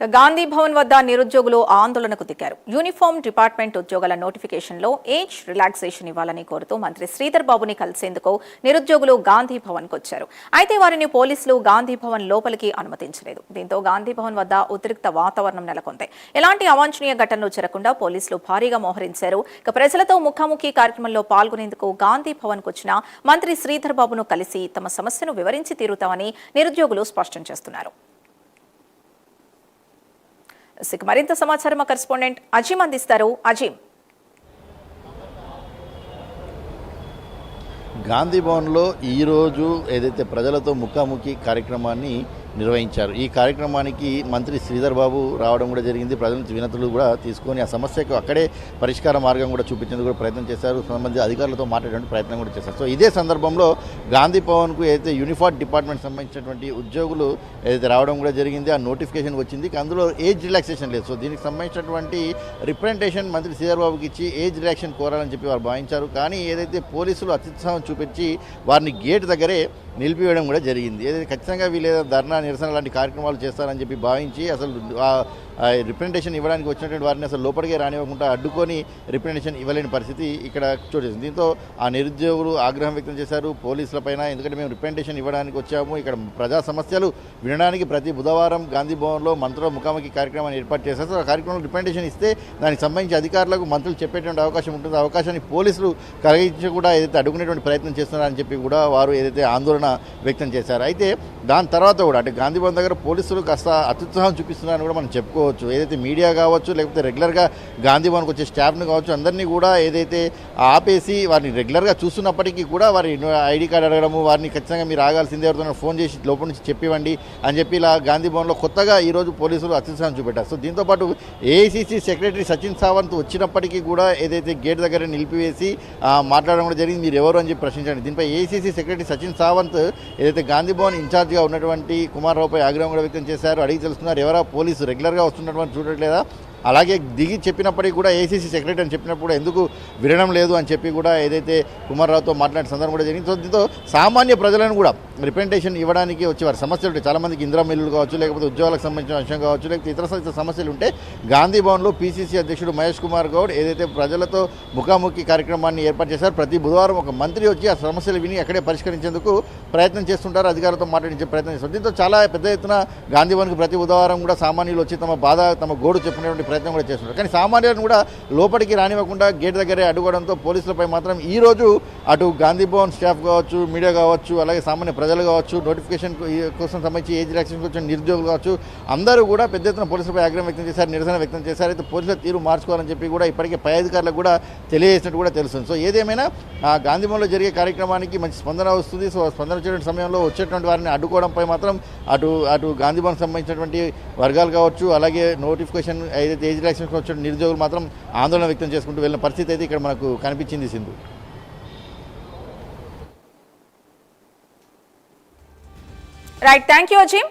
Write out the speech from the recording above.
గాంధీ భవన్ వద్ద నిరుద్యోగులు ఆందోళనకు దిగారు. యూనిఫామ్ డిపార్ట్మెంట్ ఉద్యోగుల నోటిఫికేషన్లో ఏజ్ రిలాక్సేషన్ ఇవ్వాలని కోరుతూ మంత్రి శ్రీధర్ బాబుని కలిసేందుకు నిరుద్యోగులు గాంధీ భవన్కు వచ్చారు. అయితే వారిని పోలీసులు గాంధీ భవన్ లోపలికి అనుమతించలేదు. దీంతో గాంధీ భవన్ వద్ద ఉద్రిక్త వాతావరణం నెలకొంది. ఎలాంటి అవాంఛనీయ ఘటనలు జరగకుండా పోలీసులు భారీగా మోహరించారు. ప్రజలతో ముఖాముఖి కార్యక్రమంలో పాల్గొనేందుకు గాంధీ భవన్కు వచ్చిన మంత్రి శ్రీధర్ బాబును కలిసి తమ సమస్యను వివరించి తీరుతామని నిరుద్యోగులు స్పష్టం చేస్తున్నారు. మరింత సమాచారం మా కరెస్పాండెంట్ అజీం అందిస్తారు. అజీం, గాంధీ భవన్లో ఈరోజు ఏదైతే ప్రజలతో ముఖాముఖి కార్యక్రమాన్ని నిర్వహించారు. ఈ కార్యక్రమానికి మంత్రి శ్రీధర్ బాబు రావడం కూడా జరిగింది. ప్రజల నుంచి వినతులు కూడా తీసుకొని ఆ సమస్యకు అక్కడే పరిష్కార మార్గం కూడా చూపించేందుకు కూడా ప్రయత్నం చేశారు. సంబంధిత అధికారులతో మాట్లాడేటువంటి ప్రయత్నం కూడా చేశారు. సో ఇదే సందర్భంలో గాంధీ భవన్కు ఏదైతే యూనిఫామ్ డిపార్ట్మెంట్ సంబంధించినటువంటి ఉద్యోగులు ఏదైతే రావడం కూడా జరిగింది. ఆ నోటిఫికేషన్ వచ్చింది. అందులో ఏజ్ రిలాక్సేషన్ లేదు. సో దీనికి సంబంధించినటువంటి రిప్రజెంటేషన్ మంత్రి శ్రీధర్ బాబుకి ఇచ్చి ఏజ్ రిలాక్సేషన్ కోరాలని చెప్పి వారు భావించారు. కానీ ఏదైతే పోలీసులు అత్యుత్సాహం చూపించి వారిని గేట్ దగ్గరే నిలిపివేయడం కూడా జరిగింది. ఏదైతే ఖచ్చితంగా వీళ్ళు ధర్నా నిరసన లాంటి కార్యక్రమాలు చేస్తారని చెప్పి భావించి అసలు రిప్రజెంటేషన్ ఇవ్వడానికి వచ్చినటువంటి వారిని అసలు లోపలికే రానివ్వకుండా అడ్డుకొని రిప్రజెంటేషన్ ఇవ్వలేని పరిస్థితి ఇక్కడ చోటు చేసింది. దీంతో ఆ నిరుద్యోగులు ఆగ్రహం వ్యక్తం చేశారు పోలీసుల పైన. ఎందుకంటే మేము రిప్రజెంటేషన్ ఇవ్వడానికి వచ్చాము, ఇక్కడ ప్రజా సమస్యలు వినడానికి ప్రతి బుధవారం గాంధీ భవన్లో మంత్రుల ముఖాముఖి కార్యక్రమాన్ని ఏర్పాటు చేశారు. సో ఆ కార్యక్రమంలో రిప్రజెంటేషన్ ఇస్తే దానికి సంబంధించి అధికారులకు మంత్రులు చెప్పేటువంటి అవకాశం ఉంటుంది. అవకాశాన్ని పోలీసులు కలిగించి కూడా ఏదైతే అడ్డుకునేటువంటి ప్రయత్నం చేస్తున్నారని చెప్పి కూడా వారు ఏదైతే ఆందోళన వ్యక్తం చేశారు. అయితే దాని తర్వాత కూడా అంటే గాంధీ భవన్ దగ్గర పోలీసులు కాస్త అత్యుత్సాహం చూపిస్తున్నారని కూడా మనం చెప్పుకోవచ్చు. ఏదైతే మీడియా కావచ్చు, లేకపోతే రెగ్యులర్గా గాంధీ భవన్కి వచ్చే స్టాఫ్ని కావచ్చు, అందరినీ కూడా ఏదైతే ఆపేసి వారిని రెగ్యులర్గా చూస్తున్నప్పటికీ కూడా వారి ఐడి కార్డు అడగడము, వారిని ఖచ్చితంగా మీరు ఆగాల్సిందే, ఎవరితో ఫోన్ చేసి లోపల నుంచి చెప్పివ్వండి అని చెప్పి ఇలా గాంధీ భవన్లో కొత్తగా ఈరోజు పోలీసులు అత్యుత్సాహం చూపెట్టారు. సో దీంతోపాటు ఏఐసీసీ సెక్రటరీ సచిన్ సావంత్ వచ్చినప్పటికీ కూడా ఏదైతే గేట్ దగ్గర నిలిపివేసి మాట్లాడడం కూడా జరిగింది. మీరు ఎవరు అని చెప్పి ప్రశ్నించండి. దీనిపై ఏఐసీసీ సెక్రటరీ సచిన్ సావంత్ ఏదైతే గాంధీ భవన్ ఇన్ఛార్జ్గా ఉన్నటువంటి కుమార్ రావుపై ఆగ్రహం కూడా వ్యక్తం చేశారు. అడిగి తెలుస్తున్నారు ఎవరా పోలీసు రెగ్యులర్గా వస్తున్నటువంటి చూడట్లేదా, అలాగే దిగి చెప్పినప్పటికీ కూడా ఏసీసీ సెక్రటరీ అని చెప్పినప్పుడు కూడా ఎందుకు వినడం లేదు అని చెప్పి కూడా ఏదైతే కుమార్రావుతో మాట్లాడిన సందర్భం కూడా జరిగింది. సో దీంతో సామాన్య ప్రజలను కూడా రిప్రజెంటేషన్ ఇవ్వడానికి వచ్చి వారి సమస్యలు ఉంటాయి. చాలామందికి ఇందిరా మిల్లులు కావచ్చు, లేకపోతే ఉద్యోగాలకు సంబంధించిన అంశం కావచ్చు, లేకపోతే ఇతర సమస్యలు ఉంటే గాంధీ భవన్లో పీసీసీ అధ్యక్షుడు మహేష్ కుమార్ గౌడ్ ఏదైతే ప్రజలతో ముఖాముఖి కార్యక్రమాన్ని ఏర్పాటు చేశారు. ప్రతి బుధవారం ఒక మంత్రి వచ్చి ఆ సమస్యలు విని అక్కడే పరిష్కరించేందుకు ప్రయత్నం చేస్తుంటారు, అధికారులతో మాట్లాడించే ప్రయత్నం చేస్తారు. దీంతో చాలా పెద్ద ఎత్తున గాంధీ భవన్కి ప్రతి బుధవారం కూడా సామాన్యులు వచ్చి తమ బాధ తమ గోడు చెప్పుకునేటువంటి ప్రయత్నం కూడా చేస్తున్నారు. కానీ సామాన్యులను కూడా లోపలికి రానివ్వకుండా గేట్ దగ్గరే అడ్డుకోవడంతో పోలీసులపై మాత్రం ఈరోజు అటు గాంధీ భవన్ స్టాఫ్ కావచ్చు, మీడియా కావచ్చు, అలాగే సామాన్య ప్రజలు కావచ్చు, నోటిఫికేషన్ కోసం సంబంధించి ఏజ్ రిలాక్సేషన్ కోసం నిరుద్యోగులు కావచ్చు, అందరూ కూడా పెద్ద ఎత్తున పోలీసులపై ఆగ్రహం వ్యక్తం చేశారు, నిరసన వ్యక్తం చేశారు. అయితే పోలీసుల తీరు మార్చుకోవాలని చెప్పి కూడా ఇప్పటికే పై అధికారులకు కూడా తెలియజేసినట్టు కూడా తెలుస్తుంది. సో ఏదేమైనా గాంధీ భవన్లో జరిగే కార్యక్రమానికి మంచి స్పందన వస్తుంది. సో స్పందన వచ్చే సమయంలో వచ్చేటువంటి వారిని అడ్డుకోవడంపై మాత్రం అటు గాంధీ భవన్కి సంబంధించినటువంటి వర్గాలు కావచ్చు, అలాగే నోటిఫికేషన్ ఏదైతే ఏజ్ రిలాక్సేషన్ వచ్చిన నిరుద్యోగులు మాత్రం ఆందోళన వ్యక్తం చేసుకుంటూ వెళ్ళిన పరిస్థితి అయితే ఇక్కడ మనకు కనిపించింది. Sindhu, right, thank you Azeem.